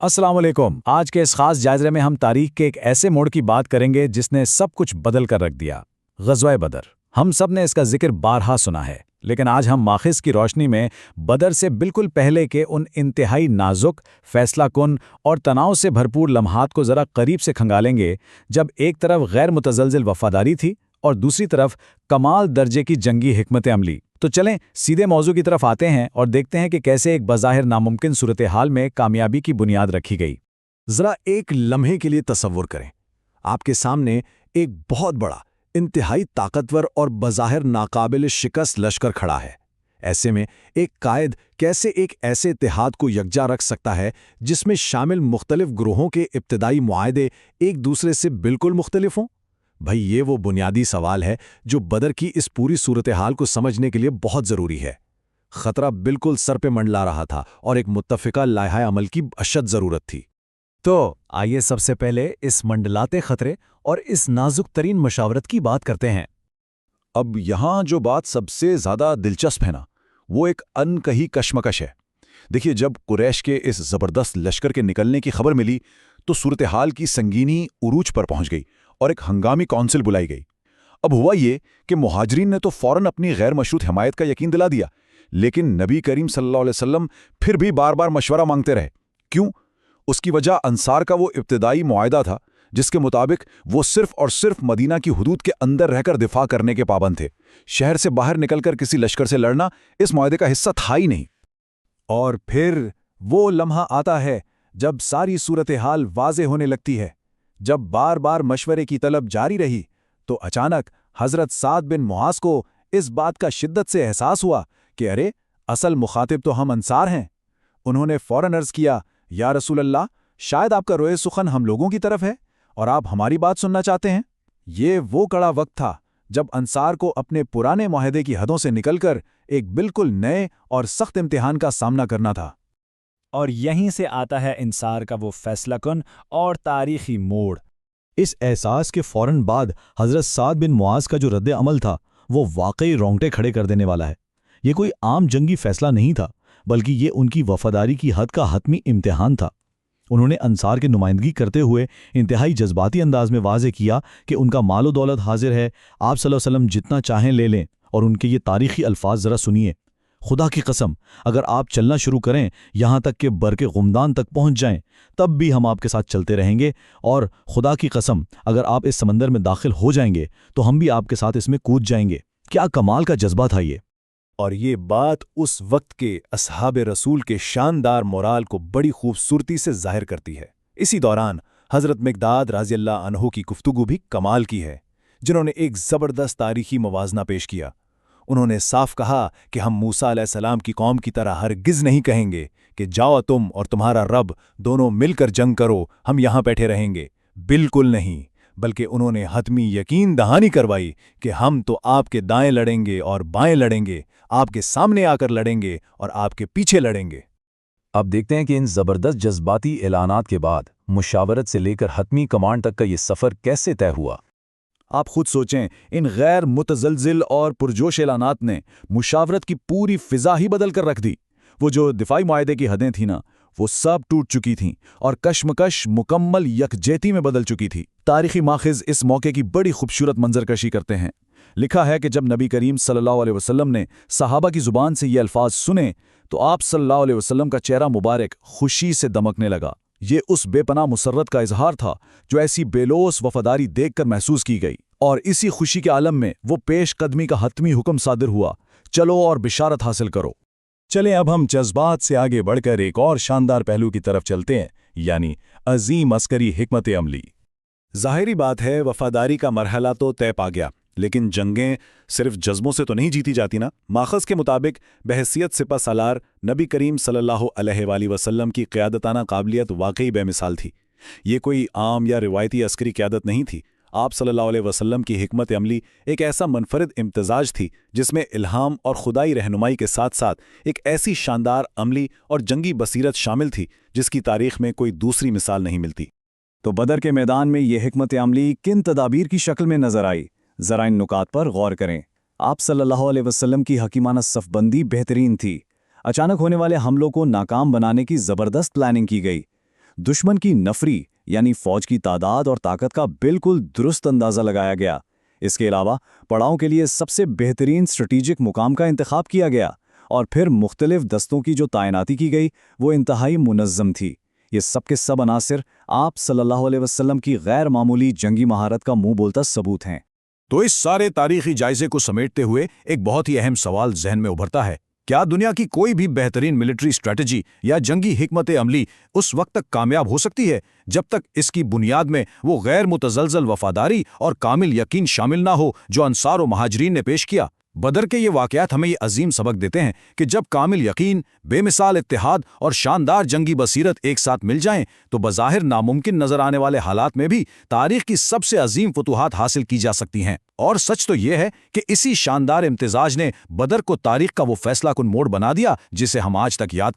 अस्सलाम वालेकुम। आज के इस खास जायज़े में हम तारीख के एक ऐसे मोड़ की बात करेंगे जिसने सब कुछ बदल कर रख दिया। ग़ज़वा बदर। हम सब ने इसका जिक्र बारहा सुना है, लेकिन आज हम माखिज़ की रोशनी में बदर से बिल्कुल पहले के उन इंतहाई नाजुक, फैसला कुन और तनाव से भरपूर लम्हात को ज़रा करीब से खंगालेंगे, जब एक तरफ गैर मुतज़लज़िल वफ़ादारी थी और दूसरी तरफ कमाल दर्जे की जंगी हिकमत अमली। तो चलें सीधे मौजू की तरफ आते हैं और देखते हैं कि कैसे एक बज़ाहिर नामुमकिन सूरत हाल में कामयाबी की बुनियाद रखी गई। जरा एक लम्हे के लिए तसव्वुर करें, आपके सामने एक बहुत बड़ा, इंतहाई ताकतवर और बज़ाहिर नाकाबिल शिकस्त लश्कर खड़ा है। ऐसे में एक कायद कैसे एक ऐसे इत्तेहाद को यकजा रख सकता है जिसमें शामिल मुख्तलिफ ग्रोहों के इब्तदाई मुआहदे एक दूसरे से बिल्कुल मुख्तलिफ हों? भाई, ये वो बुनियादी सवाल है जो बदर की इस पूरी सूरत हाल को समझने के लिए बहुत ज़रूरी है। खतरा बिल्कुल सर पे मंडला रहा था और एक मुत्तफ़िका लाहा अमल की अशद ज़रूरत थी। तो आइए सबसे पहले इस मंडलाते खतरे और इस नाजुक तरीन मशावरत की बात करते हैं। अब यहाँ जो बात सबसे ज़्यादा दिलचस्प है ना, वो एक अनकही कशमकश है। देखिए, जब कुरैश के इस ज़बरदस्त लश्कर के निकलने की खबर मिली तो सूरत हाल की संगीनी उरूज पर पहुंच गई और एक हंगामी काउंसिल बुलाई गई। अब हुआ ये कि मुहाजिरीन ने तो फौरन अपनी गैर मशरूत हिमायत का यकीन दिला दिया, लेकिन नबी करीम सल्लल्लाहु अलैहि वसल्लम फिर भी बार बार मशवरा मांगते रहे। क्यों? उसकी वजह अंसार का वो इब्तिदाई मुआहदा था जिसके मुताबिक वो सिर्फ और सिर्फ मदीना की हुदूद के अंदर रहकर दिफा करने के पाबंद थे। शहर से बाहर निकलकर किसी लश्कर से लड़ना इस मुआहदे का हिस्सा था ही नहीं। और फिर वो लम्हा आता है जब सारी सूरत हाल वाज़े होने लगती है। जब बार बार मशवरे की तलब जारी रही तो अचानक हज़रत साद बिन मुआज़ को इस बात का शिद्दत से एहसास हुआ कि अरे, असल मुखातिब तो हम अंसार हैं। उन्होंने फ़ौरन अर्ज़ किया, या रसूल अल्लाह, शायद आपका रोए सुखन हम लोगों की तरफ है और आप हमारी बात सुनना चाहते हैं। ये वो कड़ा वक्त था जब अंसार को अपने पुराने मुआहदे की हदों से निकलकर एक बिल्कुल नए और सख्त इम्तिहान का सामना करना था। और यहीं से आता है इंसार का वो फैसलाकुन और तारीखी मोड़। इस एहसास के फ़ौरन बाद हज़रत साद बिन मुआज़ का जो रद्द अमल था वो वाकई रोंगटे खड़े कर देने वाला है। ये कोई आम जंगी फैसला नहीं था, बल्कि ये उनकी वफ़ादारी की हद का हतमी इम्तिहान था। उन्होंने अंसार की नुमाइंदगी करते हुए इंतहाई जज्बाती अंदाज में वाज़े किया कि उनका मालो दौलत हाजिर है, आप सल्लल्लाहु अलैहि वसल्लम जितना चाहें ले लें। और उनके ये तारीख़ी अल्फाज ज़रा सुनिए, खुदा की कसम, अगर आप चलना शुरू करें यहाँ तक कि बरके गुमदान तक पहुँच जाएं, तब भी हम आपके साथ चलते रहेंगे। और खुदा की कसम, अगर आप इस समंदर में दाखिल हो जाएंगे तो हम भी आपके साथ इसमें कूद जाएंगे। क्या कमाल का जज्बा था ये! और ये बात उस वक्त के असहाब रसूल के शानदार मोराल को बड़ी खूबसूरती से जाहिर करती है। इसी दौरान हज़रत मिक़दाद रज़ियल्लाहु अन्हु की गुफ्तगू भी कमाल की है, जिन्होंने एक ज़बरदस्त तारीखी मवाज़ना पेश किया। उन्होंने साफ कहा कि हम मूसा अलैहिस्सलाम की कौम की तरह हरगिज़ नहीं कहेंगे कि जाओ तुम और तुम्हारा रब दोनों मिलकर जंग करो, हम यहाँ बैठे रहेंगे। बिल्कुल नहीं, बल्कि उन्होंने हतमी यकीन दहानी करवाई कि हम तो आपके दाएं लड़ेंगे और बाएं लड़ेंगे, आपके सामने आकर लड़ेंगे और आपके पीछे लड़ेंगे। अब देखते हैं कि इन ज़बरदस्त जज्बाती ऐलानात के बाद मुशावरत से लेकर हतमी कमांड तक का ये सफ़र कैसे तय हुआ। आप खुद सोचें, इन गैर मुतज़लज़िल और पुरजोश ऐलानात ने मुशावरत की पूरी फ़िज़ा ही बदल कर रख दी। वो जो दिफाई मुआहदे की हदें थीं ना, वो सब टूट चुकी थीं और कशमकश मुकम्मल यकजेती में बदल चुकी थी। तारीख़ी माखिज़ इस मौके की बड़ी खूबसूरत मंजरकशी करते हैं। लिखा है कि जब नबी करीम सल्लल्लाहु अलैहि वसल्लम ने सहाबा की ज़ुबान से ये अल्फाज सुने तो आप सल्लल्लाहु अलैहि वसल्लम का चेहरा मुबारक खुशी से दमकने लगा। ये उस बेपनाह मुसर्रत का इजहार था जो ऐसी बेलोस वफादारी देखकर महसूस की गई। और इसी खुशी के आलम में वो पेश कदमी का हतमी हुक्म सादिर हुआ, चलो और बिशारत हासिल करो। चलें अब हम जज्बात से आगे बढ़कर एक और शानदार पहलू की तरफ चलते हैं, यानी अजीम अस्करी हिकमत अमली। ज़ाहिरी बात है, वफादारी का मरहला तो तय पा गया, लेकिन जंगें सिर्फ जज्बों से तो नहीं जीती जाती ना। माखज़ के मुताबिक बहसियत सिपा सालार नबी करीम सल्लल्लाहु अलैहि वसल्लम की क़यादताना काबिलियत वाकई बेमिसाल थी। ये कोई आम या रिवायती अस्करी क़यादत नहीं थी। आप सल्लल्लाहु अलैहि वसल्लम की हिकमत अमली एक ऐसा मुनफरिद इम्तिजाज थी जिसमें इल्हाम और खुदाई रहनुमाई के साथ साथ एक ऐसी शानदार अमली और जंगी बसीरत शामिल थी जिसकी तारीख़ में कोई दूसरी मिसाल नहीं मिलती। तो बदर के मैदान में ये हिकमत अमली किन तदाबीर की शक्ल में नजर आई, ज़रा इन नुकात पर गौर करें। आप सल्लल्लाहु अलैहि वसल्लम की हकीमाना सफ़बंदी बेहतरीन थी। अचानक होने वाले हमलों को नाकाम बनाने की ज़बरदस्त प्लानिंग की गई। दुश्मन की नफरी यानी फौज की तादाद और ताकत का बिल्कुल दुरुस्त अंदाजा लगाया गया। इसके अलावा पड़ाव के लिए सबसे बेहतरीन स्ट्रेटेजिक मुकाम का इंतखाब किया गया और फिर मुख्तलिफ दस्तों की जो तैनाती की गई वो इंतहाई मुनज़्ज़म थी। ये सब के सब अनासिर आप सल्लल्लाहु अलैहि वसल्लम की गैर मामूली जंगी महारत का मुंह बोलता सबूत हैं। तो इस सारे तारीखी जायजे को समेटते हुए एक बहुत ही अहम सवाल जहन में उभरता है, क्या दुनिया की कोई भी बेहतरीन मिलिट्री स्ट्रेटजी या जंगी हिकमत अमली उस वक्त तक कामयाब हो सकती है जब तक इसकी बुनियाद में वो गैर मुतजलजल वफादारी और कामिल यकीन शामिल ना हो जो अंसार और महाजरीन ने पेश किया? बदर के ये वाक़यात हमें ये अजीम सबक देते हैं कि जब कामिल यकीन, बेमिसाल इत्तेहाद और शानदार जंगी बसीरत एक साथ मिल जाएं तो बज़ाहिर नामुमकिन नजर आने वाले हालात में भी तारीख की सबसे अजीम फतूहात हासिल की जा सकती हैं। और सच तो ये है कि इसी शानदार इम्तिजाज ने बदर को तारीख का वो फैसला कुन मोड़ बना दिया जिसे हम आज तक याद